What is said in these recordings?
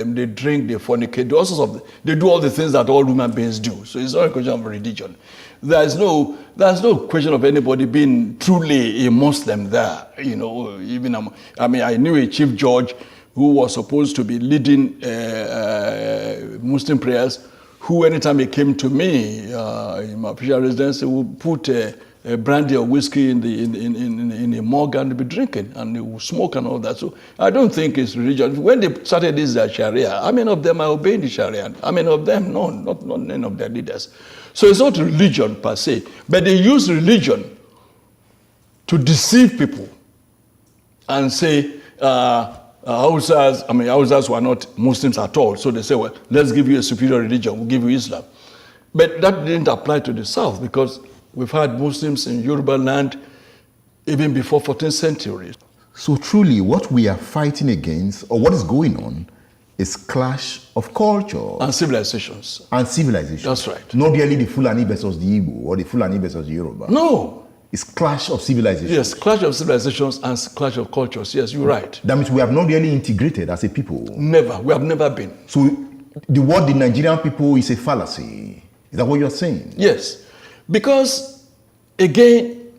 They drink, they fornicate, they do all the things that all human beings do. So it's not a question of religion. There's no question of anybody being truly a Muslim there. I knew a chief judge who was supposed to be leading Muslim prayers, who anytime he came to me in my official residence, he would put a brandy or whiskey in a mug and be drinking, and they will smoke and all that. So I don't think it's religion. When they started this Sharia, how many of them are obeying the Sharia? How many of them? No, not none of their leaders. So it's not religion per se, but they use religion to deceive people and say, Hausas were not Muslims at all. So they say, well, let's give you a superior religion, we'll give you Islam. But that didn't apply to the South, because we've had Muslims in Yoruba land even before 14th century. So truly, what we are fighting against, or what is going on, is clash of culture. And civilizations. And civilizations. That's right. Not really the Fulani versus the Igbo, or the Fulani versus the Yoruba. No. It's clash of civilizations. Yes, clash of civilizations and clash of cultures. Yes, you're right. That means we have not really integrated as a people. Never. We have never been. So the word the Nigerian people is a fallacy. Is that what you're saying? Yes. Because, again,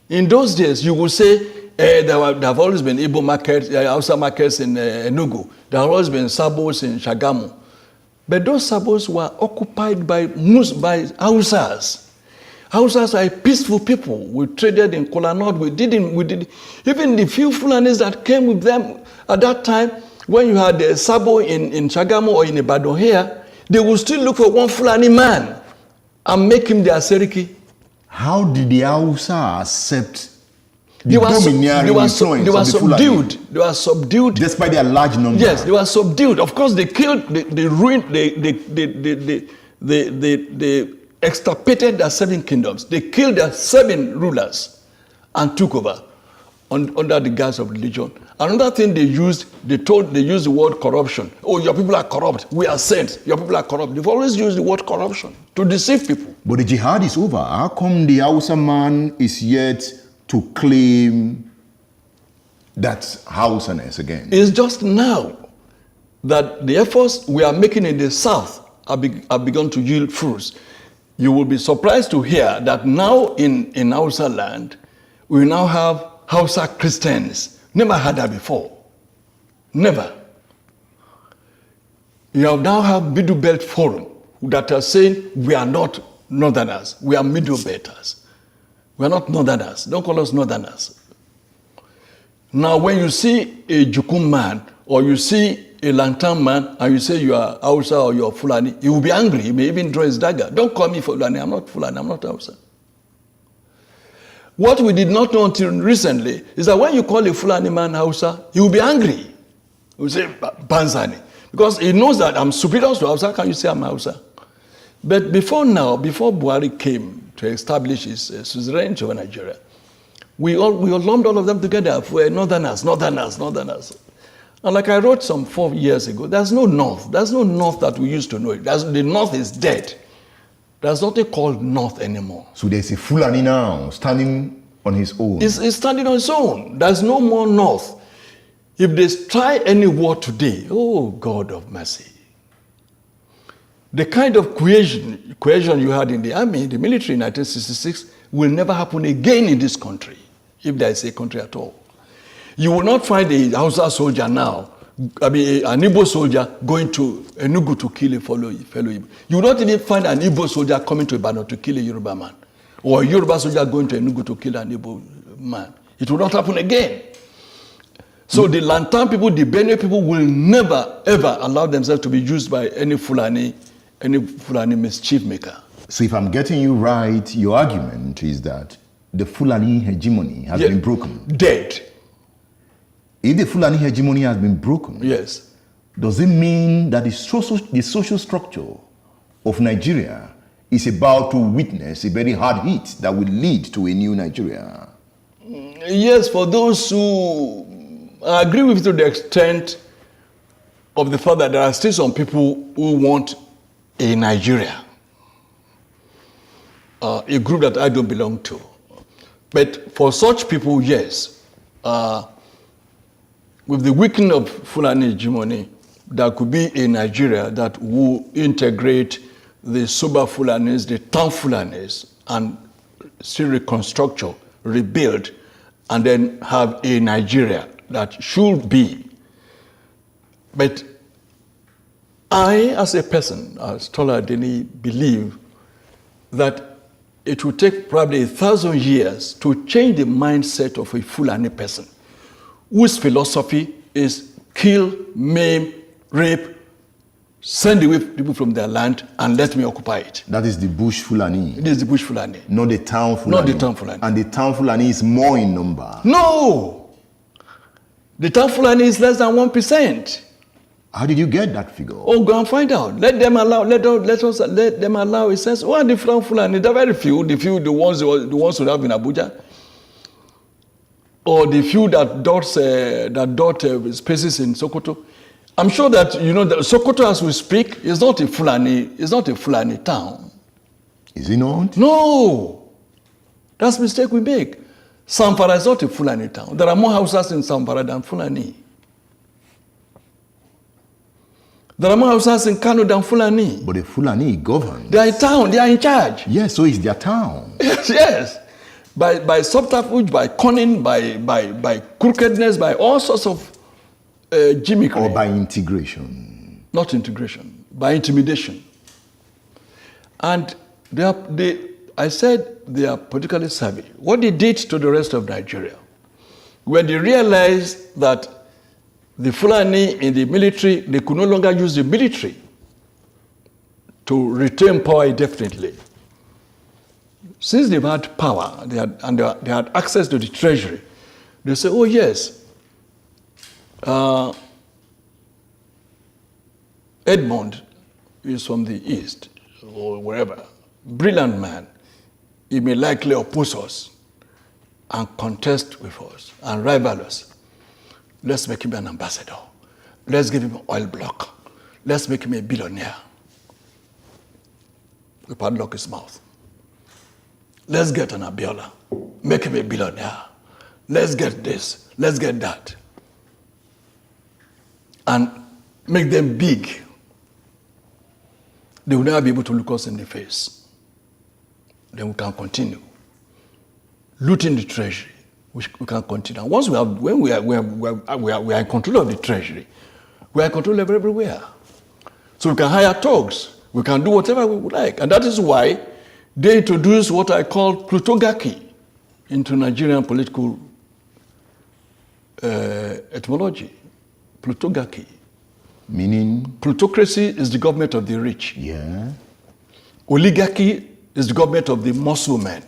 in those days, you will say there have always been Igbo markets, Hausa markets in Enugu. There have always been Sabos in Shagamu. But those Sabos were occupied by Hausas. Hausas are peaceful people. We traded in Kola North. We did even the few Fulanis that came with them at that time, when you had a Sabo in Shagamu or in Ibadan here, they would still look for one Fulani man and make him their Seriki. How did the Hausa accept the domineering influence of the Fulani? They were subdued. Despite their large number. Yes, they were subdued. Of course, they killed, they ruined, they extirpated their 7 kingdoms. They killed their 7 rulers and took over under the guise of religion. Another thing they used the word corruption. Oh, your people are corrupt. We are saints. Your people are corrupt. They've always used the word corruption to deceive people. But the jihad is over. How come the Hausa man is yet to claim that Hausaness again? It's just now that the efforts we are making in the South have begun to yield fruits. You will be surprised to hear that now in Hausa land, we now have Hausa Christians. Never had that before. Never. You now have Middle Belt Forum that are saying we are not Northerners, we are Middle Belters. We are not Northerners. Don't call us Northerners. Now, when you see a Jukum man or you see a Lantan man and you say you are Hausa or you are Fulani, he will be angry. He may even draw his dagger. Don't call me Fulani. I'm not Fulani. I'm not Hausa. What we did not know until recently is that when you call a Fulani man Hausa, he will be angry. He will say Banzani. Because he knows that I'm superior to Hausa. Can you say I'm Hausa? But before Buhari came to establish his suzerainty over Nigeria, we lumped all of them together for Northerners. And like I wrote some 4 years ago, there's no North. There's no North that we used to know. The North is dead. There's nothing called North anymore. So there's a Fulani now standing on his own. He's standing on his own. There's no more North. If they try any war today, oh God of mercy. The kind of cohesion you had in the army, the military in 1966, will never happen again in this country, if there is a country at all. You will not find a Hausa soldier now, an Igbo soldier going to Enugu to kill a fellow Igbo. You will not even find an Igbo soldier coming to Ibadan to kill a Yoruba man, or a Yoruba soldier going to Enugu to kill an Igbo man. It will not happen again. So the Lantan people, the Benue people will never, ever allow themselves to be used by any Fulani mischief maker. So if I'm getting you right, your argument is that the Fulani hegemony has been broken. Dead. If the Fulani hegemony has been broken, yes, does it mean that the social structure of Nigeria is about to witness a very hard hit that will lead to a new Nigeria? Yes, for those who agree with you to the extent of the fact that there are still some people who want a Nigeria, a group that I don't belong to. But for such people, yes, with the weakening of Fulani hegemony, there could be a Nigeria that will integrate the Soba Fulanis, the town Fulanis, and still reconstruct, rebuild, and then have a Nigeria that should be. But I, as a person, as Tola Adeni, believe that it will take probably 1,000 years to change the mindset of a Fulani person whose philosophy is kill, maim, rape, send away people from their land and let me occupy it. That is the bush Fulani. It is the bush Fulani. Not the town Fulani. Not the town Fulani. And the town Fulani is more in number. No! The town Fulani is less than 1%. How did you get that figure? Oh, go and find out. Let them allow a sense. Who are the town Fulani? There are very few. The ones who have in Abuja. Or the few that dot spaces in Sokoto. I'm sure that that Sokoto, as we speak, is not a Fulani town. Is it not? No, that's the mistake we make. Zamfara is not a Fulani town. There are more houses in Zamfara than Fulani. There are more houses in Kano than Fulani. But the Fulani govern. They are a town. They are in charge. Yes, so it's their town. Yes. By subterfuge, by cunning, by crookedness, by all sorts of gimmickry. Or by integration. Not integration, by intimidation. And I said they are politically savvy. What they did to the rest of Nigeria, when they realized that the Fulani in the military, they could no longer use the military to retain power indefinitely. Since they've had power, they had access to the treasury, they say, oh yes, Edmond is from the east, or wherever, brilliant man. He may likely oppose us and contest with us and rival us. Let's make him an ambassador. Let's give him an oil block. Let's make him a billionaire. We padlock his mouth. Let's get an Abiola. Make him a billionaire. Let's get this. Let's get that. And make them big. They will never be able to look us in the face. Then we can continue. Looting the treasury, we can continue. And once when we are in control of the treasury, we are in control of everywhere. So we can hire thugs. We can do whatever we would like. And that is why they introduced what I call plutocracy into Nigerian political etymology. Plutocracy. Meaning? Plutocracy is the government of the rich. Yeah. Oligarchy is the government of the muscle men.